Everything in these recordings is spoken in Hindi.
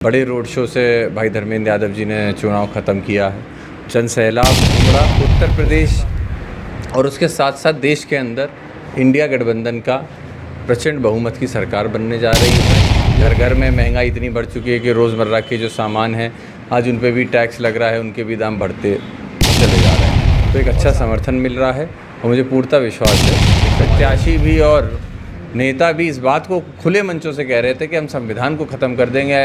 बड़े रोड शो से भाई धर्मेंद्र यादव जी ने चुनाव ख़त्म किया है। जन सैलाब उमड़ा उत्तर प्रदेश और उसके साथ साथ देश के अंदर इंडिया गठबंधन का प्रचंड बहुमत की सरकार बनने जा रही है। घर घर में महंगाई इतनी बढ़ चुकी है कि रोज़मर्रा के जो सामान हैं आज उन पे भी टैक्स लग रहा है, उनके भी दाम बढ़ते चले जा रहे हैं। तो एक अच्छा समर्थन मिल रहा है और मुझे पूर्णतः विश्वास है प्रत्याशी भी और नेता भी इस बात को खुले मंचों से कह रहे थे कि हम संविधान को ख़त्म कर देंगे।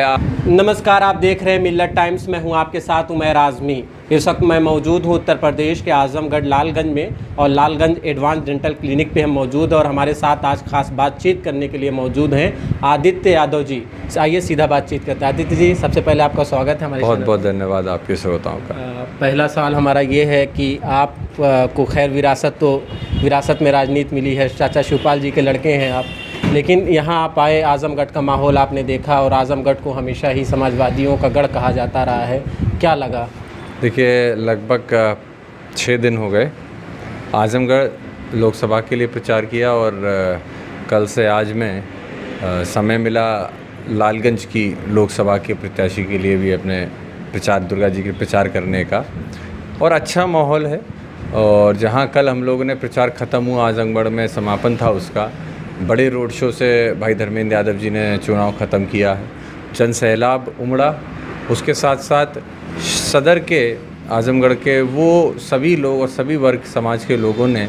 नमस्कार, आप देख रहे हैं मिल्लत टाइम्स में हूं आपके साथ उमैर आज़मी। इस वक्त मैं मौजूद हूं उत्तर प्रदेश के आजमगढ़ लालगंज में और लालगंज एडवांस डेंटल क्लिनिक पे हम मौजूद हैं और हमारे साथ आज खास बातचीत करने के लिए मौजूद हैं आदित्य यादव जी। आइए सीधा बातचीत करते हैं। आदित्य जी, सबसे पहले आपका स्वागत है हमारे। बहुत बहुत धन्यवाद आपके श्रोताओं का। पहला सवाल हमारा ये है कि आप को खैर विरासत में राजनीति मिली है, चाचा शिवपाल जी के लड़के हैं आप, लेकिन यहाँ आप आए, आजमगढ़ का माहौल आपने देखा और आजमगढ़ को हमेशा ही समाजवादियों का गढ़ कहा जाता रहा है, क्या लगा? देखिए, लगभग 6 दिन हो गए आजमगढ़ लोकसभा के लिए प्रचार किया और कल से आज में समय मिला लालगंज की लोकसभा के प्रत्याशी के लिए भी अपने प्रचार, दुर्गा जी के प्रचार करने का, और अच्छा माहौल है। और जहाँ कल हम लोगों ने प्रचार ख़त्म हुआ, आजमगढ़ में समापन था उसका, बड़े रोड शो से भाई धर्मेंद्र यादव जी ने चुनाव ख़त्म किया है। जन सैलाब उमड़ा, उसके साथ साथ सदर के आजमगढ़ के वो सभी लोग और सभी वर्ग समाज के लोगों ने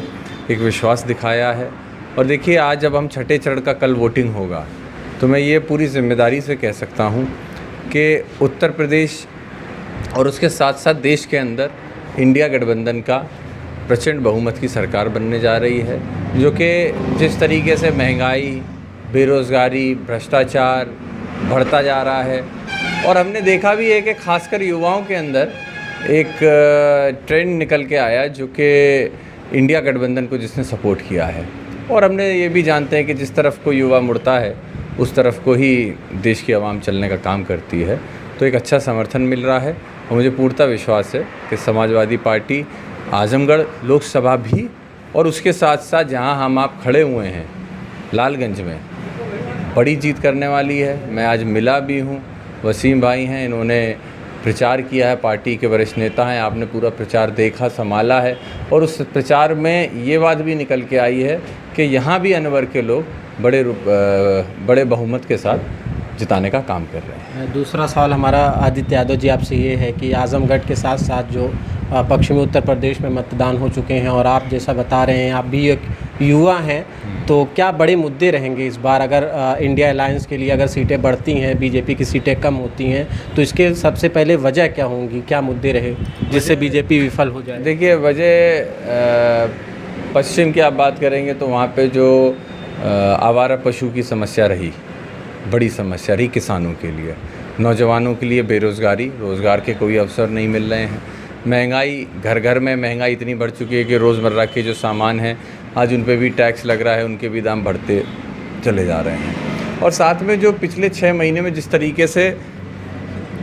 एक विश्वास दिखाया है। और देखिए, आज जब हम छठे चरण का कल वोटिंग होगा तो मैं ये पूरी जिम्मेदारी से कह सकता हूँ कि उत्तर प्रदेश और उसके साथ साथ देश के अंदर इंडिया गठबंधन का प्रचंड बहुमत की सरकार बनने जा रही है, जो कि जिस तरीके से महंगाई, बेरोज़गारी, भ्रष्टाचार बढ़ता जा रहा है। और हमने देखा भी है कि खासकर युवाओं के अंदर एक ट्रेंड निकल के आया जो कि इंडिया गठबंधन को जिसने सपोर्ट किया है। और हमने ये भी जानते हैं कि जिस तरफ को युवा मुड़ता है उस तरफ को ही देश की आवाम चलने का काम करती है। तो एक अच्छा समर्थन मिल रहा है और मुझे पूर्णतः विश्वास है कि समाजवादी पार्टी आजमगढ़ लोकसभा भी और उसके साथ साथ जहां हम आप खड़े हुए हैं लालगंज में, बड़ी जीत करने वाली है। मैं आज मिला भी हूं, वसीम भाई हैं, इन्होंने प्रचार किया है, पार्टी के वरिष्ठ नेता हैं, आपने पूरा प्रचार देखा, संभाला है। और उस प्रचार में ये बात भी निकल के आई है कि यहाँ भी अनवर के लोग बड़े बहुमत के साथ जिताने का काम कर रहे हैं। दूसरा सवाल हमारा आदित्य यादव जी आपसे ये है कि आजमगढ़ के साथ साथ जो पश्चिमी उत्तर प्रदेश में मतदान हो चुके हैं और आप जैसा बता रहे हैं, आप भी एक युवा हैं, तो क्या बड़े मुद्दे रहेंगे इस बार अगर इंडिया अलायंस के लिए अगर सीटें बढ़ती हैं, बीजेपी की सीटें कम होती हैं, तो इसके सबसे पहले वजह क्या होंगी, क्या मुद्दे रहे जिससे बीजेपी विफल हो जाए? देखिए, वजह पश्चिम की आप बात करेंगे तो वहाँ पे जो आवारा पशु की समस्या रही, बड़ी समस्या रही किसानों के लिए, नौजवानों के लिए बेरोज़गारी, रोज़गार के कोई अवसर नहीं मिल रहे हैं, महंगाई, घर घर में महंगाई इतनी बढ़ चुकी है कि रोज़मर्रा के जो सामान हैं आज उन पे भी टैक्स लग रहा है, उनके भी दाम बढ़ते चले जा रहे हैं। और साथ में जो पिछले 6 महीने में जिस तरीके से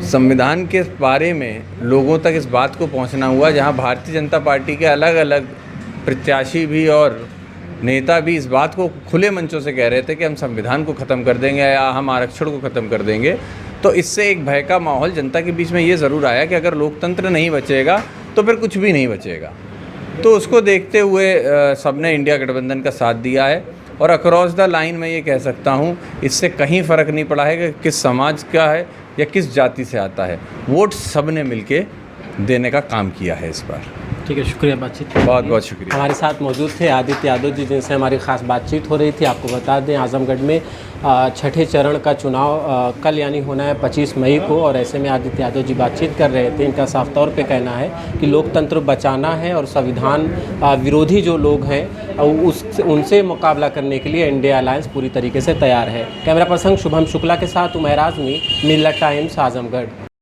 संविधान के बारे में लोगों तक इस बात को पहुंचना हुआ, जहां भारतीय जनता पार्टी के अलग अलग प्रत्याशी भी और नेता भी इस बात को खुले मंचों से कह रहे थे कि हम संविधान को ख़त्म कर देंगे या हम आरक्षण को ख़त्म कर देंगे, तो इससे एक भय का माहौल जनता के बीच में ये ज़रूर आया कि अगर लोकतंत्र नहीं बचेगा तो फिर कुछ भी नहीं बचेगा। तो उसको देखते हुए सबने इंडिया गठबंधन का साथ दिया है। और अक्रॉस द लाइन मैं ये कह सकता हूँ, इससे कहीं फ़र्क नहीं पड़ा है कि किस समाज का है या किस जाति से आता है, वोट सब ने मिल के देने का काम किया है इस बार। ठीक है, शुक्रिया बातचीत। बहुत बहुत शुक्रिया। हमारे साथ मौजूद थे आदित्य यादव जी, जिनसे हमारी ख़ास बातचीत हो रही थी। आपको बता दें, आजमगढ़ में छठे चरण का चुनाव कल यानी होना है 25 मई को, और ऐसे में आदित्य यादव जी बातचीत कर रहे थे। इनका साफ तौर पे कहना है कि लोकतंत्र बचाना है और संविधान विरोधी जो लोग हैं उनसे मुकाबला करने के लिए इंडिया अलायंस पूरी तरीके से तैयार है। कैमरा पर्सन शुभम शुक्ला के साथ उमैर आज़मी, मिल्लत टाइम्स, आजमगढ़।